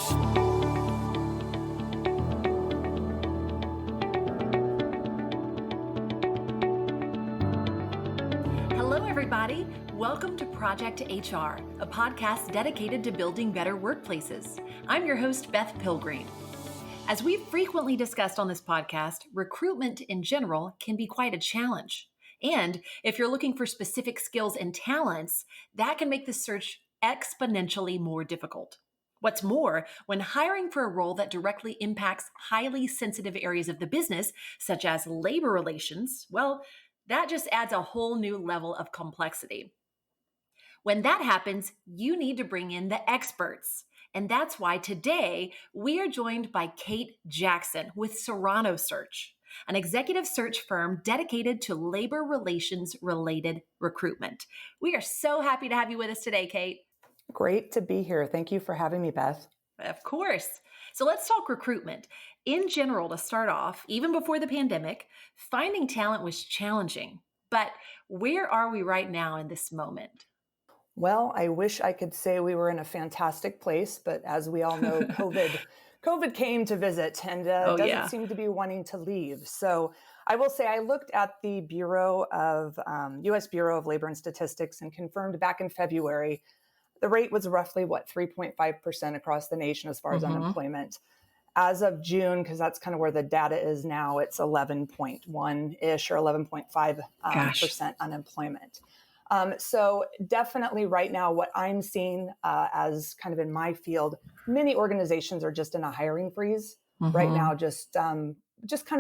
Hello, everybody. Welcome to Project HR, a podcast dedicated to building better workplaces. I'm your host, Beth Pilgreen. As we've frequently discussed on this podcast, recruitment in general can be quite a challenge. And if you're looking for specific skills and talents, that can make the search exponentially more difficult. What's more, when hiring for a role that directly impacts highly sensitive areas of the business, such as labor relations, well, that just adds a whole new level of complexity. When that happens, you need to bring in the experts. And that's why today we are joined by Kate Jackson with Serrano Search, an executive search firm dedicated to labor relations related recruitment. We are so happy to have you with us today, Kate. Great to be here. Thank you for having me, Beth. Of course. So let's talk recruitment. In general, to start off, even before the pandemic, finding talent was challenging. But where are we right now in this moment? Well, I wish I could say we were in a fantastic place, but as we all know, COVID came to visit and doesn't seem to be wanting to leave. So I will say I looked at the U.S. Bureau of Labor and Statistics and confirmed back in February, the rate was roughly 3.5% across the nation as far as unemployment. As of June, because that's kind of where the data is now, it's 11.1-ish or 11.5% unemployment. So definitely right now, what I'm seeing as kind of in my field, many organizations are just in a hiring freeze right now, just kind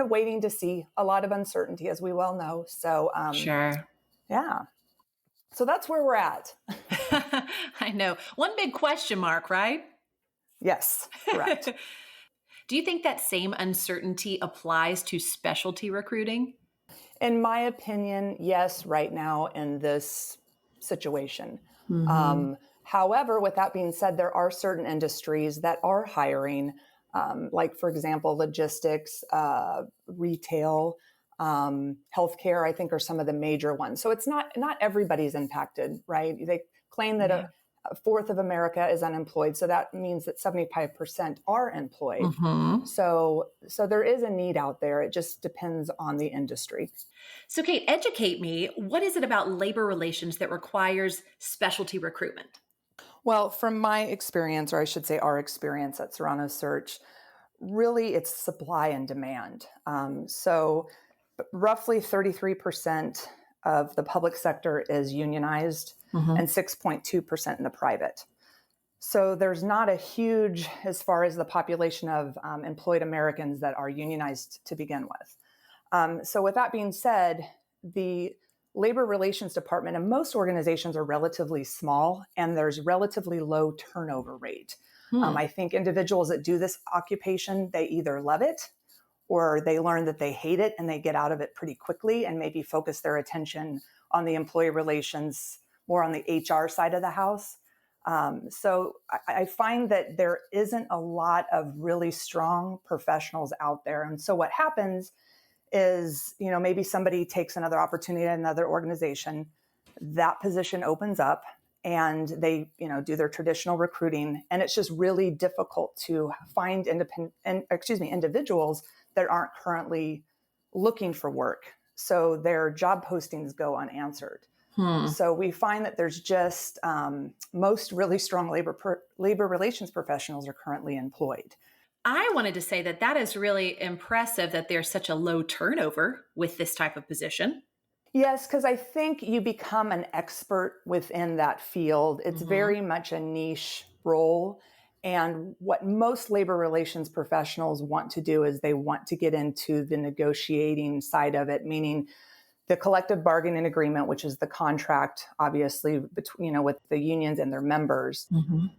of waiting to see. A lot of uncertainty, as we well know. So Sure. Yeah. So that's where we're at. I know. One big question mark, right? Yes, correct. Do you think that same uncertainty applies to specialty recruiting? In my opinion, yes, right now in this situation. However, with that being said, there are certain industries that are hiring, like, for example, logistics, retail, healthcare, I think are some of the major ones. So it's not everybody's impacted, right? They claim that a fourth of America is unemployed. So that means that 75% are employed. So there is a need out there. It just depends on the industry. So Kate, educate me. What is it about labor relations that requires specialty recruitment? Well, from my experience, or I should say our experience at Serrano Search, really it's supply and demand. So roughly 33% of the public sector is unionized and 6.2% in the private. So there's not a huge, as far as the population of employed Americans that are unionized to begin with. So with that being said, the labor relations department in most organizations are relatively small and there's relatively low turnover rate. I think individuals that do this occupation, they either love it or they learn that they hate it and they get out of it pretty quickly and maybe focus their attention on the employee relations, more on the HR side of the house. So I find that there isn't a lot of really strong professionals out there. And so what happens is, maybe somebody takes another opportunity at another organization, that position opens up and they, do their traditional recruiting. And it's just really difficult to find individuals that aren't currently looking for work. So their job postings go unanswered. So we find that there's just most really strong labor relations professionals are currently employed. I wanted to say that is really impressive that there's such a low turnover with this type of position. Yes, because I think you become an expert within that field. It's very much a niche role. And what most labor relations professionals want to do is they want to get into the negotiating side of it, meaning the collective bargaining agreement, which is the contract, obviously, between, with the unions and their members,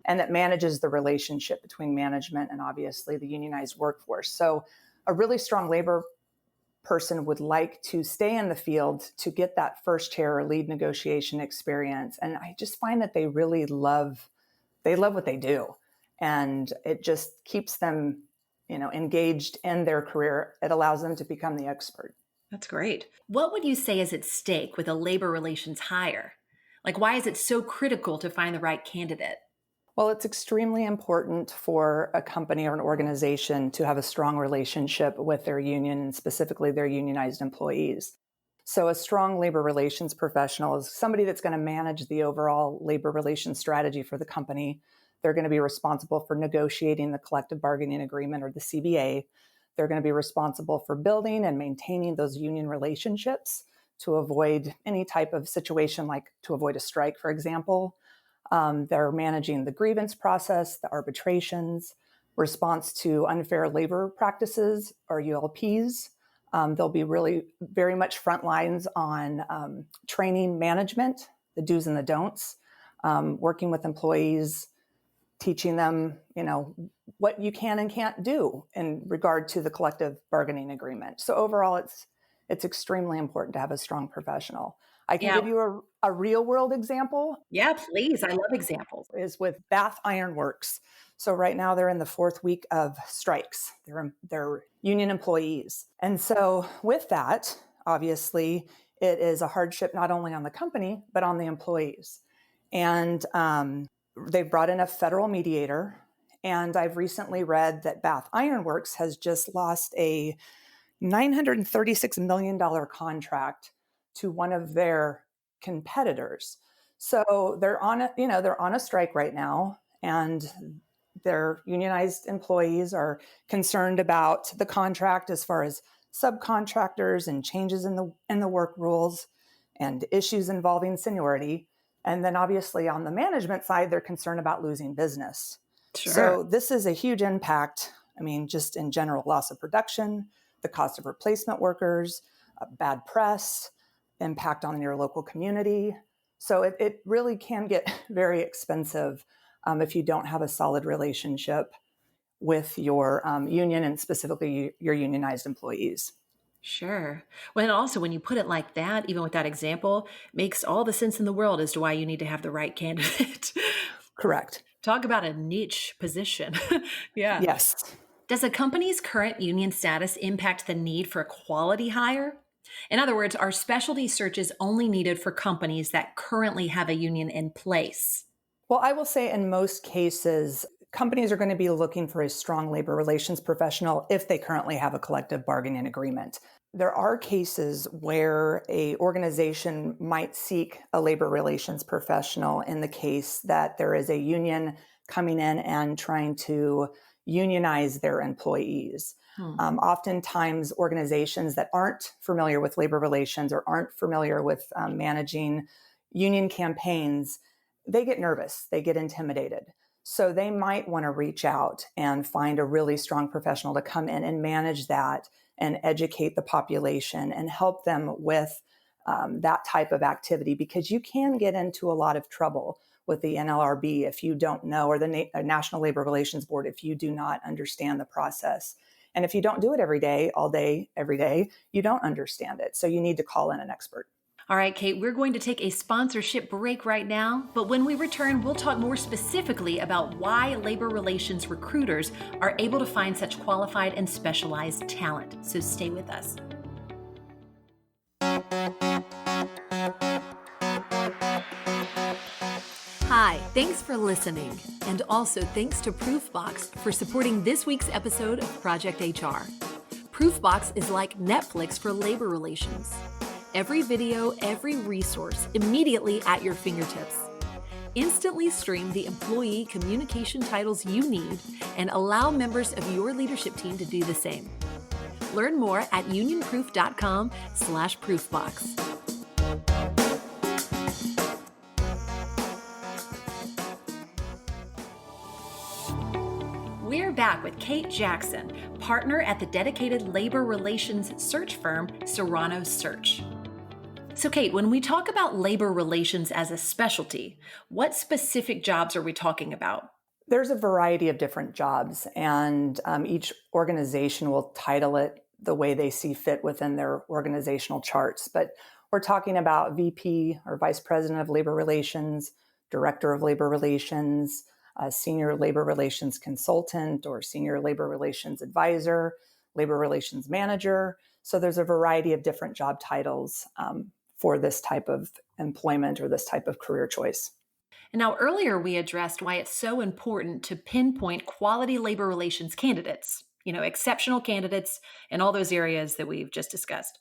and that manages the relationship between management and obviously the unionized workforce. So a really strong labor person would like to stay in the field to get that first chair or lead negotiation experience. And I just find that they really love what they do. And it just keeps them, engaged in their career. It allows them to become the expert. That's great. What would you say is at stake with a labor relations hire? Like, why is it so critical to find the right candidate? Well, it's extremely important for a company or an organization to have a strong relationship with their union and specifically their unionized employees. So, a strong labor relations professional is somebody that's going to manage the overall labor relations strategy for the company. They're going to be responsible for negotiating the collective bargaining agreement or the CBA. They're going to be responsible for building and maintaining those union relationships to avoid any type of situation, like to avoid a strike, for example. They're managing the grievance process, the arbitrations, response to unfair labor practices or ULPs. They'll be really very much front lines on training management, the do's and the don'ts, working with employees, teaching them, what you can and can't do in regard to the collective bargaining agreement. So overall, it's extremely important to have a strong professional. I can Yeah. give you a real world example. Yeah, please. I love examples. Is with Bath Iron Works. So right now they're in the fourth week of strikes. They're union employees. And so with that, obviously, it is a hardship not only on the company, but on the employees. And they've brought in a federal mediator. And I've recently read that Bath Iron Works has just lost a $936 million contract to one of their competitors. So they're on a strike right now, and their unionized employees are concerned about the contract as far as subcontractors and changes in the work rules and issues involving seniority. And then obviously on the management side, they're concerned about losing business. Sure. So this is a huge impact. I mean, just in general, loss of production, the cost of replacement workers, bad press, impact on your local community. So it really can get very expensive if you don't have a solid relationship with your union and specifically your unionized employees. Sure. Well, and also when you put it like that, even with that example, makes all the sense in the world as to why you need to have the right candidate. Correct. Talk about a niche position. Yeah. Yes. Does a company's current union status impact the need for a quality hire? In other words, are specialty searches only needed for companies that currently have a union in place? Well, I will say in most cases, companies are going to be looking for a strong labor relations professional if they currently have a collective bargaining agreement. There are cases where a organization might seek a labor relations professional in the case that there is a union coming in and trying to unionize their employees. Oftentimes, organizations that aren't familiar with labor relations or aren't familiar with managing union campaigns, they get nervous, they get intimidated. So they might want to reach out and find a really strong professional to come in and manage that and educate the population and help them with that type of activity, because you can get into a lot of trouble with the NLRB if you don't know, or the National Labor Relations Board if you do not understand the process. And if you don't do it every day, all day, every day, you don't understand it. So you need to call in an expert. All right, Kate, we're going to take a sponsorship break right now, but when we return, we'll talk more specifically about why labor relations recruiters are able to find such qualified and specialized talent. So stay with us. Hi, thanks for listening. And also thanks to Proofbox for supporting this week's episode of Project HR. Proofbox is like Netflix for labor relations. Every video, every resource, immediately at your fingertips. Instantly stream the employee communication titles you need and allow members of your leadership team to do the same. Learn more at unionproof.com/proofbox. We're back with Kate Jackson, partner at the dedicated labor relations search firm, Serrano Search. So Kate, when we talk about labor relations as a specialty, what specific jobs are we talking about? There's a variety of different jobs, and each organization will title it the way they see fit within their organizational charts. But we're talking about VP or Vice President of Labor Relations, Director of Labor Relations, Senior Labor Relations Consultant or Senior Labor Relations Advisor, Labor Relations Manager. So there's a variety of different job titles for this type of employment or this type of career choice. And now, earlier we addressed why it's so important to pinpoint quality labor relations candidates, exceptional candidates in all those areas that we've just discussed.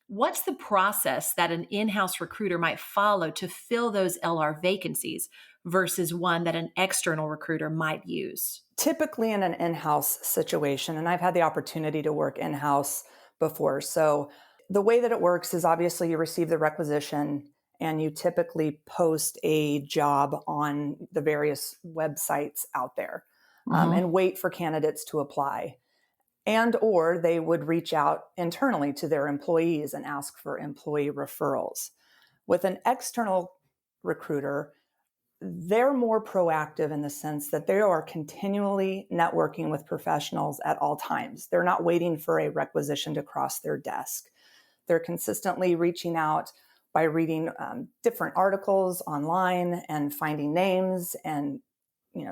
What's the process that an in house recruiter might follow to fill those LR vacancies versus one that an external recruiter might use? Typically in an in-house situation, and I've had the opportunity to work in-house before. So the way that it works is obviously you receive the requisition and you typically post a job on the various websites out there, Hmm. and wait for candidates to apply. And or they would reach out internally to their employees and ask for employee referrals. With an external recruiter, they're more proactive in the sense that they are continually networking with professionals at all times. They're not waiting for a requisition to cross their desk. They're consistently reaching out by reading different articles online and finding names and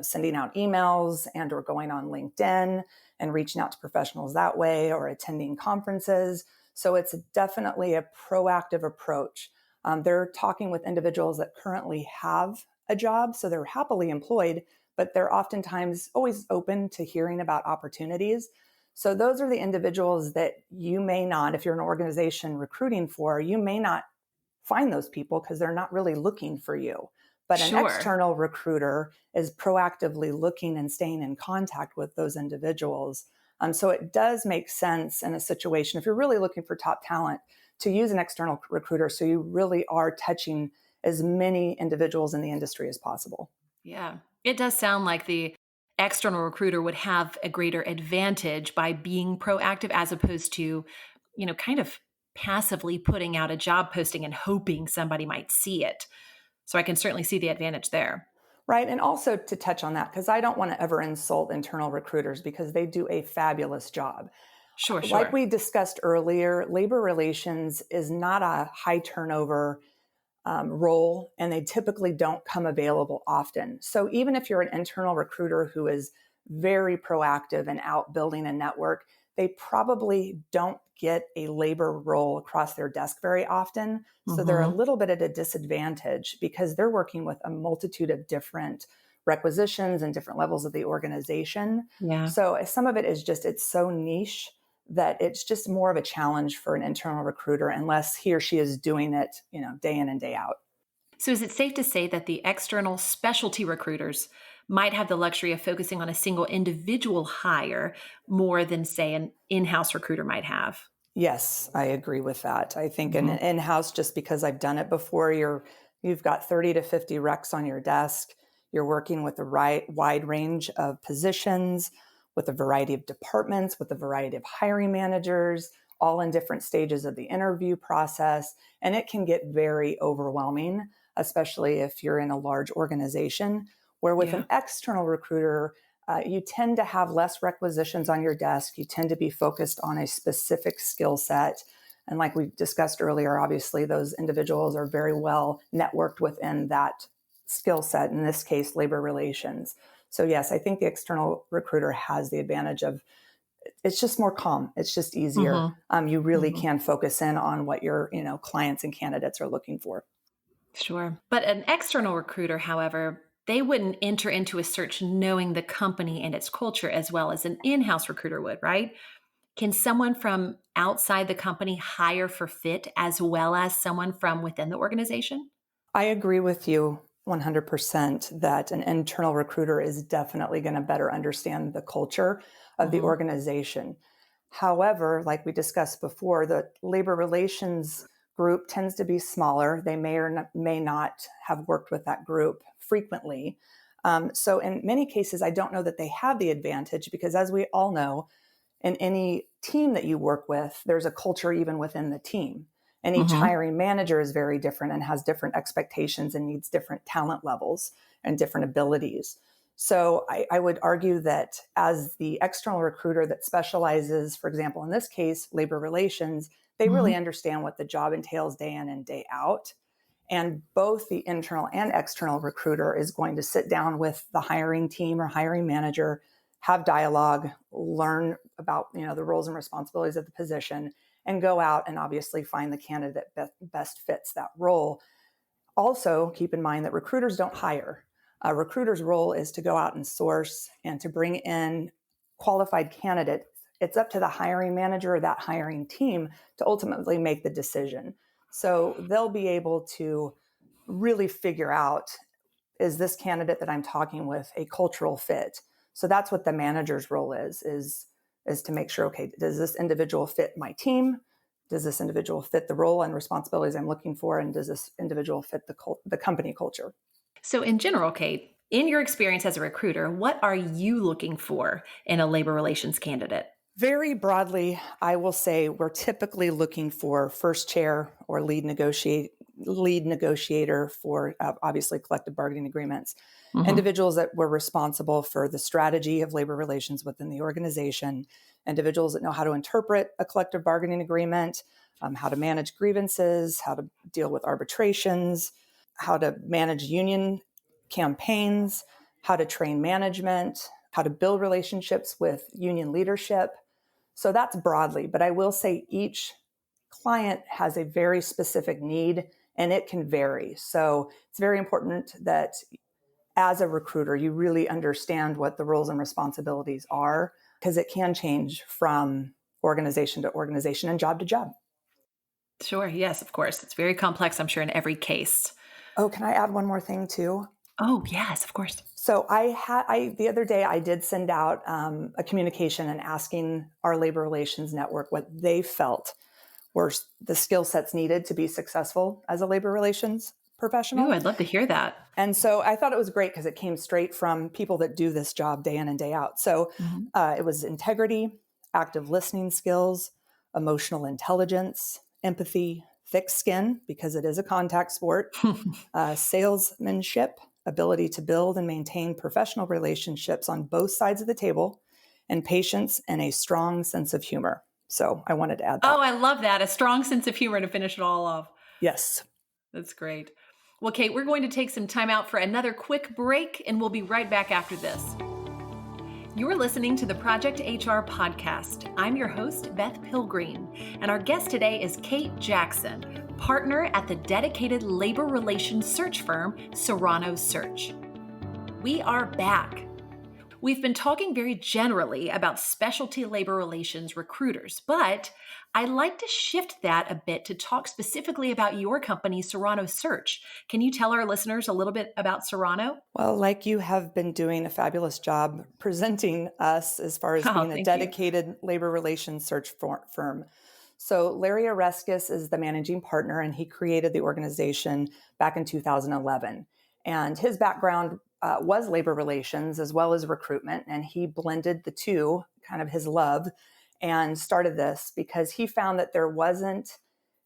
sending out emails and or going on LinkedIn and reaching out to professionals that way or attending conferences. So it's definitely a proactive approach. They're talking with individuals that currently have a job, so they're happily employed, but they're oftentimes always open to hearing about opportunities. So those are the individuals that you may not, if you're an organization recruiting for, you may not find those people because they're not really looking for you. But an Sure. external recruiter is proactively looking and staying in contact with those individuals. So it does make sense in a situation, if you're really looking for top talent, to use an external recruiter so you really are touching as many individuals in the industry as possible. Yeah. It does sound like the external recruiter would have a greater advantage by being proactive as opposed to, kind of passively putting out a job posting and hoping somebody might see it. So I can certainly see the advantage there. Right. And also to touch on that, because I don't want to ever insult internal recruiters because they do a fabulous job. Sure, Like sure. we discussed earlier, labor relations is not a high turnover role, and they typically don't come available often. So even if you're an internal recruiter who is very proactive and out building a network, they probably don't get a labor role across their desk very often. So they're a Hmm. little bit at a disadvantage because they're working with a multitude of different requisitions and different levels of the organization. Yeah. So some of it is just, it's so niche that it's just more of a challenge for an internal recruiter unless he or she is doing it, day in and day out. So is it safe to say that the external specialty recruiters might have the luxury of focusing on a single individual hire more than, say, an in house recruiter might have? Yes, I agree with that. I think in Hmm. in-house, just because I've done it before, you've got 30 to 50 recs on your desk. You're working with a wide range of positions, with a variety of departments, with a variety of hiring managers, all in different stages of the interview process. And it can get very overwhelming, especially if you're in a large organization. Where with Yeah. an external recruiter, you tend to have less requisitions on your desk. You tend to be focused on a specific skill set. And like we discussed earlier, obviously, those individuals are very well networked within that skill set, in this case, labor relations. So, yes, I think the external recruiter has the advantage of it's just more calm. It's just easier. Hmm. You really Hmm. can focus in on what your clients and candidates are looking for. Sure. But an external recruiter, however, they wouldn't enter into a search knowing the company and its culture as well as an in house recruiter would, right? Can someone from outside the company hire for fit as well as someone from within the organization? I agree with you 100% that an internal recruiter is definitely going to better understand the culture of the Hmm. organization. However, like we discussed before, the labor relations group tends to be smaller. They may not have worked with that group frequently. So, in many cases, I don't know that they have the advantage because, as we all know, in any team that you work with, there's a culture even within the team. And each Hmm. hiring manager is very different and has different expectations and needs different talent levels and different abilities. So I would argue that as the external recruiter that specializes, for example, in this case, labor relations, they really Hmm. understand what the job entails day in and day out. And both the internal and external recruiter is going to sit down with the hiring team or hiring manager, have dialogue, learn about the roles and responsibilities of the position, and go out and obviously find the candidate that best fits that role. Also, keep in mind that recruiters don't hire. A recruiter's role is to go out and source and to bring in qualified candidates. It's up to the hiring manager or that hiring team to ultimately make the decision. So they'll be able to really figure out, is this candidate that I'm talking with a cultural fit? So that's what the manager's role is to make sure, okay, does this individual fit my team? Does this individual fit the role and responsibilities I'm looking for? And does this individual fit the company culture? So, in general, Kate, in your experience as a recruiter, what are you looking for in a labor relations candidate? Very broadly, I will say we're typically looking for first chair or lead negotiator for obviously collective bargaining agreements. Mm-hmm. Individuals that were responsible for the strategy of labor relations within the organization, individuals that know how to interpret a collective bargaining agreement, how to manage grievances, how to deal with arbitrations, how to manage union campaigns, how to train management, how to build relationships with union leadership. So that's broadly, but I will say each client has a very specific need and it can vary. So it's very important that as a recruiter, you really understand what the roles and responsibilities are, because it can change from organization to organization and job to job. Sure. Yes, of course. It's very complex, I'm sure, in every case. Oh, can I add one more thing too? Oh, yes, of course. So the other day I did send out a communication and asking our labor relations network what they felt were the skill sets needed to be successful as a labor relations Ooh, professional. I'd love to hear that. And so I thought it was great because it came straight from people that do this job day in and day out. So Mhm. it was integrity, active listening skills, emotional intelligence, empathy, thick skin, because it is a contact sport, salesmanship, ability to build and maintain professional relationships on both sides of the table, and patience and a strong sense of humor. So I wanted to add that. Oh, I love that. A strong sense of humor to finish it all off. Yes. That's great. Well, Kate, we're going to take some time out for another quick break, and we'll be right back after this. You're listening to the Project HR podcast. I'm your host, Beth Pilgreen, and our guest today is Kate Jackson, partner at the dedicated labor relations search firm, Serrano Search. We are back. We've been talking very generally about specialty labor relations recruiters, but I'd like to shift that a bit to talk specifically about your company, Serrano Search. Can you tell our listeners a little bit about Serrano? Well, like you have been doing a fabulous job presenting us as far as Oh, being a thank you. dedicated labor relations search firm. So Larry Oreskes is the managing partner, and he created the organization back in 2011. And his background was labor relations as well as recruitment, and he blended the two, kind of his love, and started this because he found that there wasn't,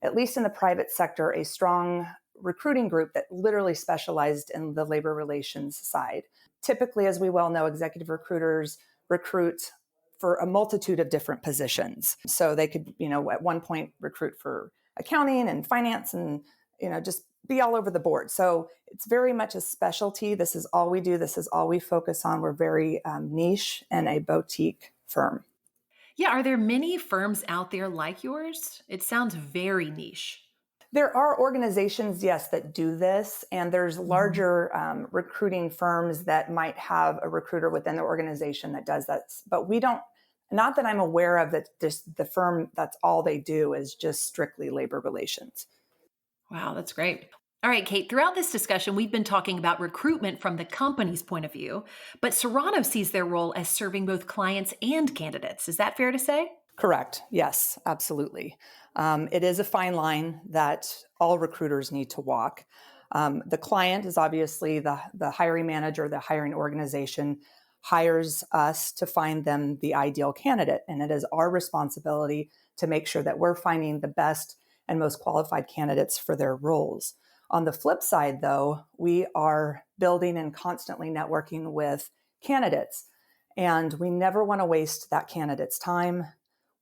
at least in the private sector, a strong recruiting group that literally specialized in the labor relations side. Typically, as we well know, executive recruiters recruit for a multitude of different positions. So they could, at one point recruit for accounting and finance and, just be all over the board. So it's very much a specialty. This is all we do. This is all we focus on. We're very niche and a boutique firm. Yeah, are there many firms out there like yours? It sounds very niche. There are organizations, yes, that do this, and there's Mhm. larger recruiting firms that might have a recruiter within the organization that does that. But we don't, not that I'm aware of, that just the firm, that's all they do is just strictly labor relations. Wow, that's great. All right, Kate, throughout this discussion, we've been talking about recruitment from the company's point of view, but Serrano sees their role as serving both clients and candidates. Is that fair to say? Correct. Yes, absolutely. It is a fine line that all recruiters need to walk. The client is obviously the hiring manager, the hiring organization hires us to find them the ideal candidate. And it is our responsibility to make sure that we're finding the best and most qualified candidates for their roles. On the flip side, though, we are building and constantly networking with candidates. And we never want to waste that candidate's time.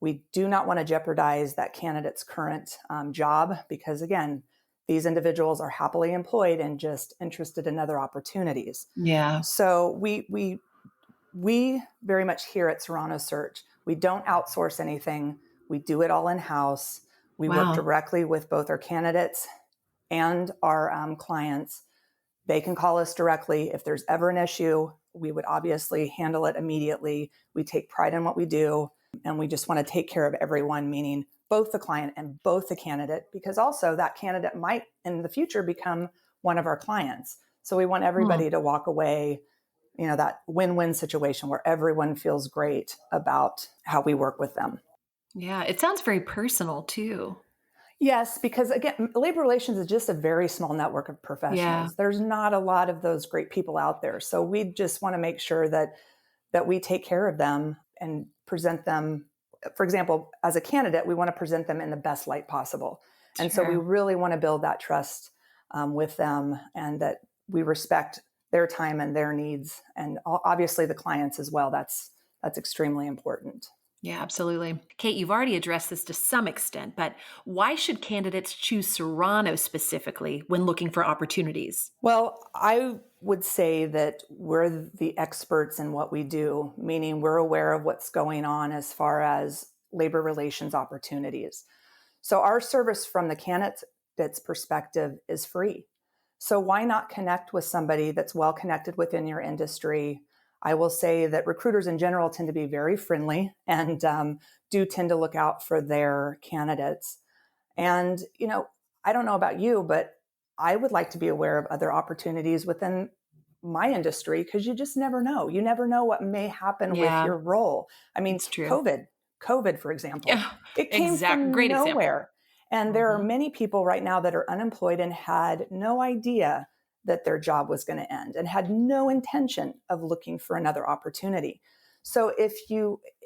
We do not want to jeopardize that candidate's current job because, again, these individuals are happily employed and just interested in other opportunities. Yeah. So we very much here at Serrano Search, we don't outsource anything. We do it all in house. We work Wow. directly with both our candidates and our clients. They can call us directly. If there's ever an issue, we would obviously handle it immediately. We take pride in what we do, and we just want to take care of everyone, meaning both the client and both the candidate, because also that candidate might in the future become one of our clients. So we want everybody to walk away, that win-win situation where everyone feels great about how we work with them. Yeah, it sounds very personal too. Yes, because again, labor relations is just a very small network of Yeah. professionals. There's not a lot of those great people out there. So we just want to make sure that we take care of them and present them. For example, as a candidate, we want to present them in the best light possible. And so we Sure. really want to build that trust with them, and that we respect their time and their needs, and obviously the clients as well. That's extremely important. Yeah, absolutely. Kate, you've already addressed this to some extent, but why should candidates choose Serrano specifically when looking for opportunities? Well, I would say that we're the experts in what we do, meaning we're aware of what's going on as far as labor relations opportunities. So our service from the candidate's perspective is free. So why not connect with somebody that's well connected within your industry? I will say that recruiters in general tend to be very friendly and do tend to look out for their candidates. And, I don't know about you, but I would like to be aware of other opportunities within my industry, because you just never know. You never know what may happen with Yeah, your role. I mean, it's true. COVID, for example, Yeah, it came exact. from Great example. nowhere. And there are Hmm. many people right now that are unemployed and had no idea that their job was going to end and had no intention of looking for another opportunity. So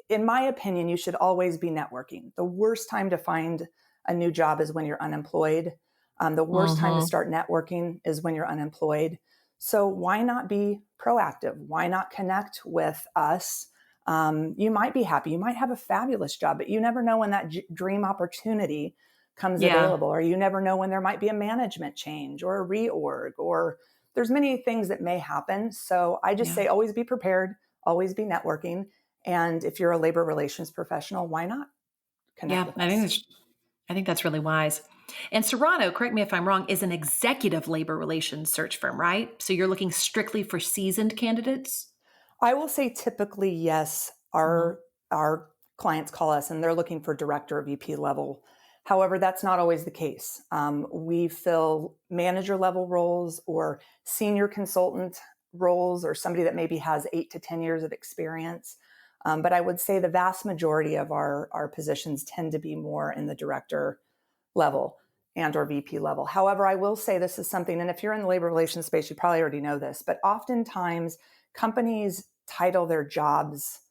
in my opinion, you should always be networking. The worst time to find a new job is when you're unemployed. The worst time to Hmm. start networking is when you're unemployed. So why not be proactive? Why not connect with us? You might be happy. You might have a fabulous job, but you never know when that dream opportunity comes Yeah, available, or you never know when there might be a management change or a reorg, or there's many things that may happen. So I just yeah, say always be prepared, always be networking. And if you're a labor relations professional, why not connect yeah. with us? I think that's really wise. And Serrano, correct me if I'm wrong, is an executive labor relations search firm, right? So you're looking strictly for seasoned candidates. I will say typically, yes, Hmm. our clients call us and they're looking for director or VP level. However, that's not always the case. We fill manager level roles or senior consultant roles, or somebody that maybe has 8 to 10 years of experience. But I would say the vast majority of our positions tend to be more in the director level and or VP level. However, I will say this is something, and if you're in the labor relations space, you probably already know this, but oftentimes companies title their jobs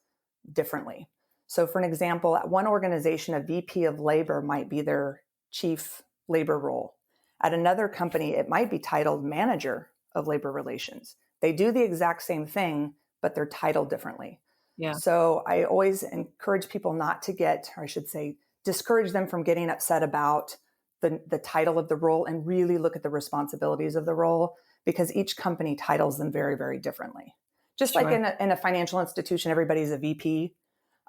differently. So for an example, at one organization, a VP of labor might be their chief labor role. At another company, it might be titled manager of labor relations. They do the exact same thing, but they're titled differently. Yeah, So I always encourage people not to get, or I should say, discourage them from getting upset about the title of the role, and really look at the responsibilities of the role, because each company titles them very, very differently. Just like sure. in a financial institution, everybody's a VP.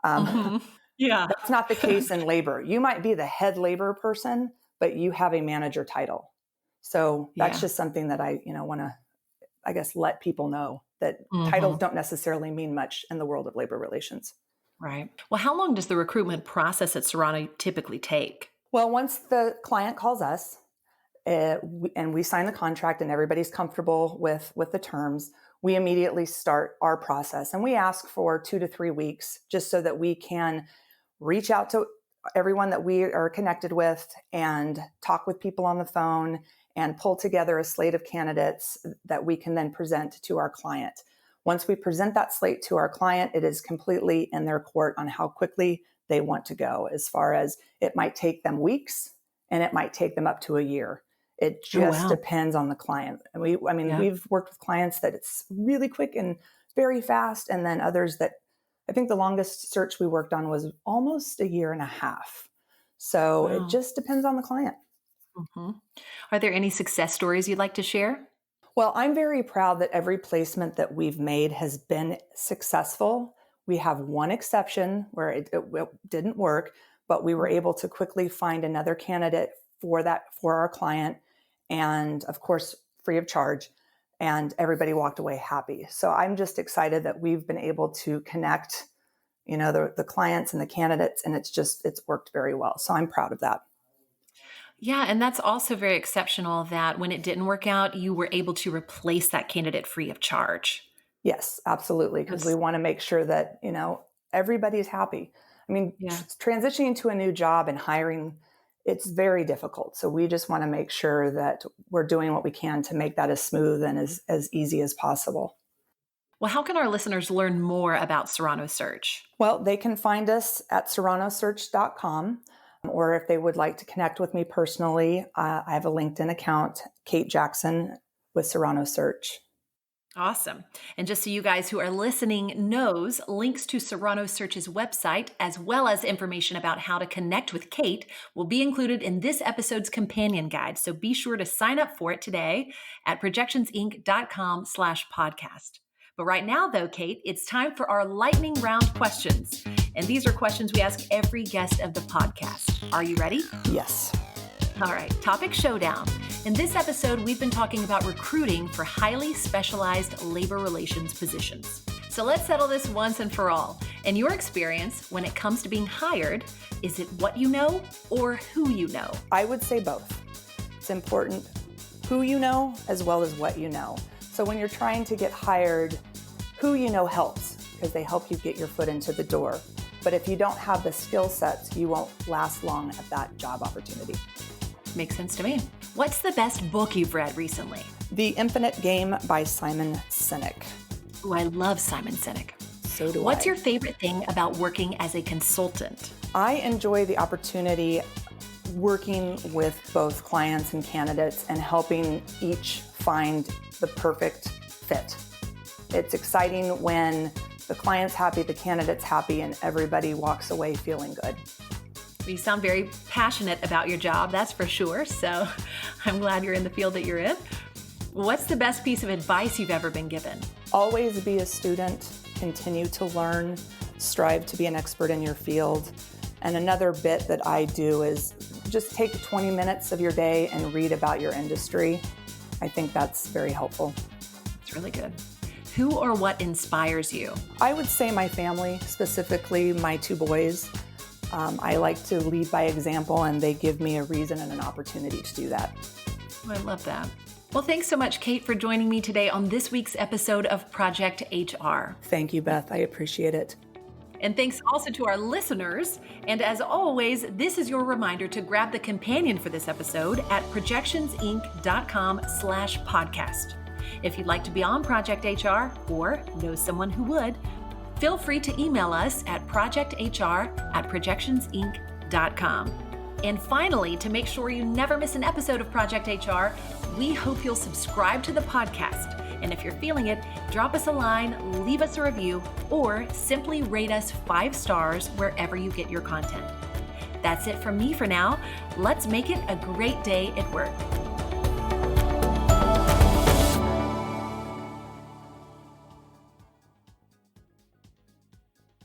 Um, Hmm. Yeah. that's not the case in labor. You might be the head labor person, but you have a manager title. So that's Yeah. just something that I want to, I guess, let people know that titles Hmm. don't necessarily mean much in the world of labor relations. Right. Well, how long does the recruitment process at Serrano typically take? Well, once the client calls us, and we sign the contract and everybody's comfortable with the terms, we immediately start our process, and we ask for 2 to 3 weeks just so that we can reach out to everyone that we are connected with and talk with people on the phone and pull together a slate of candidates that we can then present to our client. Once we present that slate to our client, it is completely in their court on how quickly they want to go, as far as it might take them weeks and it might take them up to a year. It Oh, just wow. depends on the client. And Yeah. we've worked with clients that it's really quick and very fast, and then others that I think the longest search we worked on was almost a year and a half. So it Wow. just depends on the client. Hmm. Are there any success stories you'd like to share? Well, I'm very proud that every placement that we've made has been successful. We have one exception where it didn't work, but we were able to quickly find another candidate for our client. and of course, free of charge. And everybody walked away happy. So I'm just excited that we've been able to connect, the clients and the candidates, and it's worked very well. So I'm proud of that. Yeah, and that's also very exceptional that when it didn't work out, you were able to replace that candidate free of charge. Yes, absolutely. Because we want to make sure that, everybody's happy. I mean, Yeah. transitioning to a new job and hiring, it's very difficult. So we just want to make sure that we're doing what we can to make that as smooth and as easy as possible. Well, how can our listeners learn more about Serrano Search? Well, they can find us at serranosearch.com, or if they would like to connect with me personally, I have a LinkedIn account, Kate Jackson with Serrano Search. Awesome. And just so you guys who are listening knows, links to Serrano Search's website, as well as information about how to connect with Kate, will be included in this episode's companion guide. So be sure to sign up for it today at projectionsinc.com/podcast. But right now, though, Kate, it's time for our lightning round questions. And these are questions we ask every guest of the podcast. Are you ready? Yes. All right, topic showdown. In this episode, we've been talking about recruiting for highly specialized labor relations positions. So let's settle this once and for all. In your experience, when it comes to being hired, is it what you know or who you know? I would say both. It's important who you know as well as what you know. So when you're trying to get hired, who you know helps because they help you get your foot into the door. But if you don't have the skill sets, you won't last long at that job opportunity. Makes sense to me. What's the best book you've read recently? The Infinite Game by Simon Sinek. Oh, I love Simon Sinek. So do I. What's your favorite thing about working as a consultant? I enjoy the opportunity working with both clients and candidates and helping each find the perfect fit. It's exciting when the client's happy, the candidate's happy, and everybody walks away feeling good. You sound very passionate about your job, that's for sure. So I'm glad you're in the field that you're in. What's the best piece of advice you've ever been given? Always be a student, continue to learn, strive to be an expert in your field. And another bit that I do is just take 20 minutes of your day and read about your industry. I think that's very helpful. It's really good. Who or what inspires you? I would say my family, specifically my two boys. I like to lead by example, and they give me a reason and an opportunity to do that. I love that. Well, thanks so much, Kate, for joining me today on this week's episode of Project HR. Thank you, Beth. I appreciate it. And thanks also to our listeners. And as always, this is your reminder to grab the companion for this episode at projectionsinc.com/podcast. If you'd like to be on Project HR or know someone who would, feel free to email us at projecthr@projectionsinc.com. And finally, to make sure you never miss an episode of Project HR, we hope you'll subscribe to the podcast. And if you're feeling it, drop us a line, leave us a review, or simply rate us 5 stars wherever you get your content. That's it from me for now. Let's make it a great day at work.